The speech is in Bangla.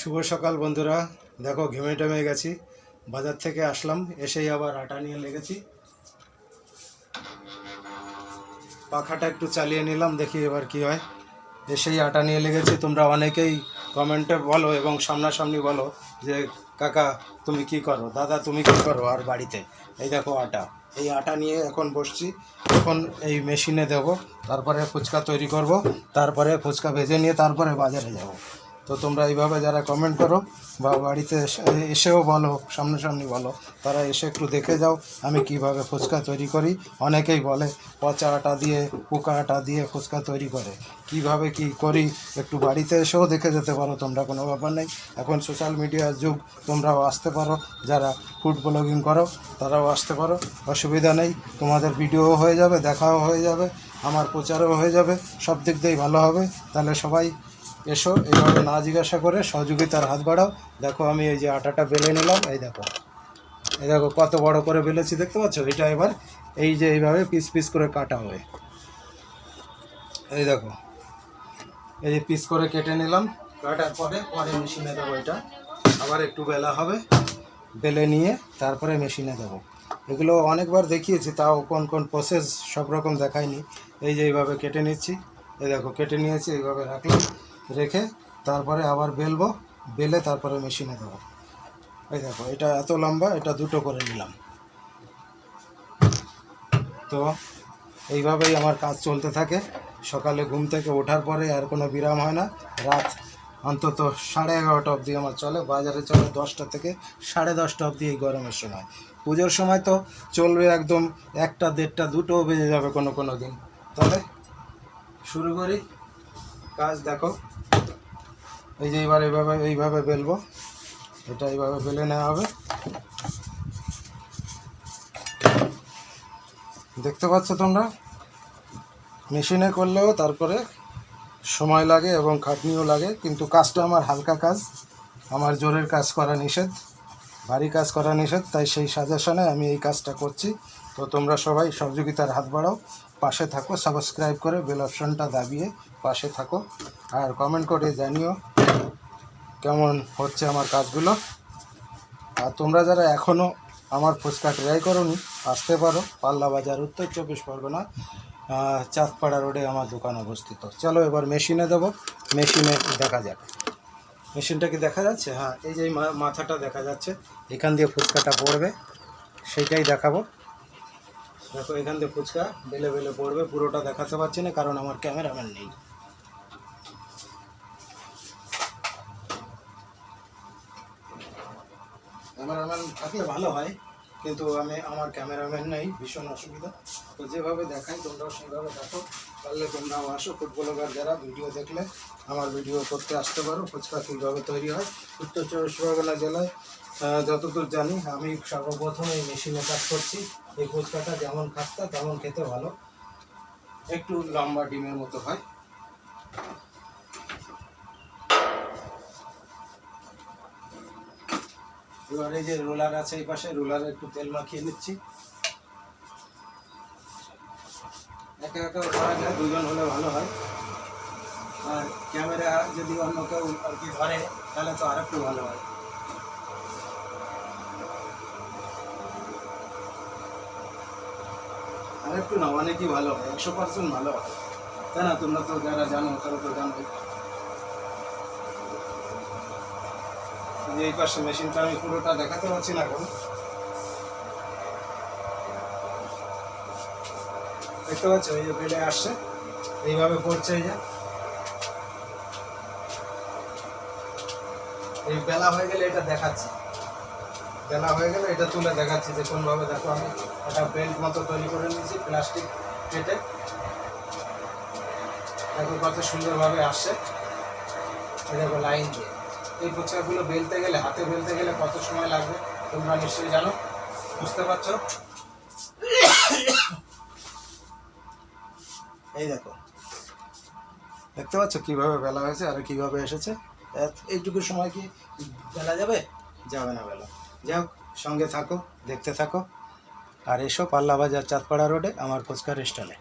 শুভ সকাল বন্ধুরা। দেখো ঘেমে টেমে গেছি, বাজার থেকে আসলাম, এসেই আবার আটা নিয়ে লেগেছি। পাখাটা একটু চালিয়ে নিলাম, দেখি এবার কি হয়। এসেই আটা নিয়ে লেগেছি। তোমরা অনেকেই কমেন্টে বলো এবং সামনাসামনি বলো যে কাকা তুমি কি করো, দাদা তুমি কি করো আর বাড়িতে। এই দেখো আটা, এই আটা নিয়ে এখন বসছি। এখন এই মেশিনে দেবো, তারপরে ফুচকা তৈরি করব, তারপরে ফুচকা ভেজে নিয়ে তারপরে বাজারে যাব। তো তোমরা এইভাবে যারা কমেন্ট করো বা বাড়িতে এসেও বলো, সামনাসামনি বলো, তারা এসে একটু দেখে যাও আমি কিভাবে ফুচকা তৈরি করি। অনেকেই বলে পচা আটা দিয়ে, পোকা আটা দিয়ে ফুচকা তৈরি করে, কিভাবে কি করি একটু বাড়িতে এসেও দেখে যেতে পারো তোমরা, কোনো ব্যাপার নেই। এখন সোশ্যাল মিডিয়ার যুগ, তোমরাও আসতে পারো, যারা ফুড ব্লগিং করো তারাও আসতে পারো, অসুবিধা নেই। তোমাদের ভিডিও হয়ে যাবে, দেখাও হয়ে যাবে, আমার প্রচারও হয়ে যাবে, সব দিক দিয়েই ভালো হবে। তাহলে সবাই এসো, এইভাবে না জিজ্ঞাসা করে সহযোগিতার হাত বাড়াও। দেখো আমি এই যে আটাটা বেলে নিলাম, এই দেখো, এই দেখো কত বড় করে বেলেছি, দেখতে পাচ্ছ? এটা এবার এই যে এইভাবে পিস পিস করে কাটা হবে। এই দেখো, এই যে পিস করে কেটে নিলাম, কাটার পরে মেশিনে দেবো। এটা আবার একটু বেলা হবে, বেলে নিয়ে তারপরে মেশিনে দেবো। এগুলো অনেকবার দেখিয়েছি, তাও কোন কোন প্রসেস সব রকম দেখায়নি। এই যে এইভাবে কেটে নিচ্ছি, এই দেখো কেটে নিয়েছি, এইভাবে রাখলাম, রেখে তারপরে আবার বেলবো, বেলে তারপরে মেশিনে দেবো। এই দেখো এটা এত লম্বা, এটা দুটো করে নিলাম। তো এইভাবেই আমার কাজ চলতে থাকে। সকালে ঘুম থেকে ওঠার পরে আর কোনো বিরাম হয় না। রাত অন্তত 11:30 অবধি আমার চলে, বাজারে চলে 10টা থেকে 10:30 অবধি এই গরমের সময়। পুজোর সময় তো চলবে একদম 1টা, 1:30, 2টোও বেজে যাবে কোনো কোনো দিন। তাহলে শুরু করি কাজ। দেখো এই যে এবার এইভাবে বেলবো, এটা এইভাবে বেলে নেওয়া হবে। দেখতে পাচ্ছ তোমরা, মেশিনে করলেও তারপরে সময় লাগে এবং খাটনিও লাগে, কিন্তু কাজটা আমার হালকা কাজ, আমার জোরের কাজ করা নিষেধ, ভারী কাজ করা নিষেধ, তাই সেই সাজেশনে আমি এই কাজটা করছি। তো তোমরা সবাই সহযোগিতার হাত বাড়াও, পাশে থাকো, সাবস্ক্রাইব করে বেল অপশনটা দাবিয়ে পাশে থাকো, আর কমেন্ট করে জানিও কেমন হচ্ছে আমার কাজগুলো। আর তোমরা যারা এখনও আমার ফুচকা ট্রাই করোনি, আসতে পারো, পাল্লা বাজার, উত্তর 24 পরগনা, চাঁদপাড়া রোডে আমার দোকান অবস্থিত। চলো এবার মেশিনে দেবো, মেশিনে দেখা যাক। মেশিনটা কি দেখা যাচ্ছে? হ্যাঁ, এই যে মাথাটা দেখা যাচ্ছে, এখান দিয়ে ফুচকাটা পড়বে, সেইটাই দেখাবো। দেখো এখান দিয়ে ফুচকা বেলে বেলে পড়বে, পুরোটা দেখাতে পারছি না কারণ আমার ক্যামেরাম্যান নেই। ক্যামেরাম্যান থাকলে ভালো হয়, কিন্তু আমার ক্যামেরাম্যান নেই, ভীষণ অসুবিধা। তো যেভাবে দেখাই তোমরাও সেভাবে দেখো, পারলে তোমরাও আসো। ফুড ব্লগার যারা ভিডিও দেখলে আমার ভিডিও করতে আসতে পারো। ফুচকা কীভাবে তৈরি হয় উত্তর 24 পরগনা জেলায় যতদূর জানি, আমি সর্বপ্রথম এই মেশিনে কাজ করছি। এই ফুচকাটা যেমন খাস্তা তেমন খেতে ভালো, একটু লম্বা ডিমের মতো হয়। এবার এই যে রোলার আছে এই পাশে, রোলারে একটু তেল মাখিয়ে নিচ্ছি। একা একাও করা যায়, দুজন হলে ভালো হয়। আর ক্যামেরা যদি অন্য কেউ আর কি ধরে তাহলে তো আর একটু ভালো হয়। আর একটু না, অনেকই ভালো হয়, 100% ভালো হয়, তাই না? তোমরা তো যারা জানো তারা তো জানোই। এই পাশে মেশিনটা আমি পুরোটা দেখাতে পারছি না এখন, দেখতে পাচ্ছ? এই যে বেলে আসছে, এইভাবে পড়ছে, এই যে এই বেলা হয়ে গেলে এটা দেখাচ্ছি, বেলা হয়ে গেলে এটা তুলে দেখাচ্ছি যে কোনভাবে। দেখো আমি একটা বেল্ট মতো তৈরি করে নিয়েছি প্লাস্টিক কেটে, দেখো কত সুন্দরভাবে আসছে। দেখো লাইন দিয়ে এই ফুচকাগুলো বেলতে গেলে, হাতে বেলতে গেলে কত সময় লাগবে তোমরা নিশ্চয়ই জানো, বুঝতে পারছো? এই দেখো, দেখতে পাচ্ছ কীভাবে বেলা হয়েছে আর কীভাবে এসেছে। এইটুকু সময় কি বেলা যাবে? যাবে না বেলা। যাও, সঙ্গে থাকো, দেখতে থাকো, আর এসো পাল্লা বাজার চাঁদপাড়া রোডে আমার ফুচকার স্টলে।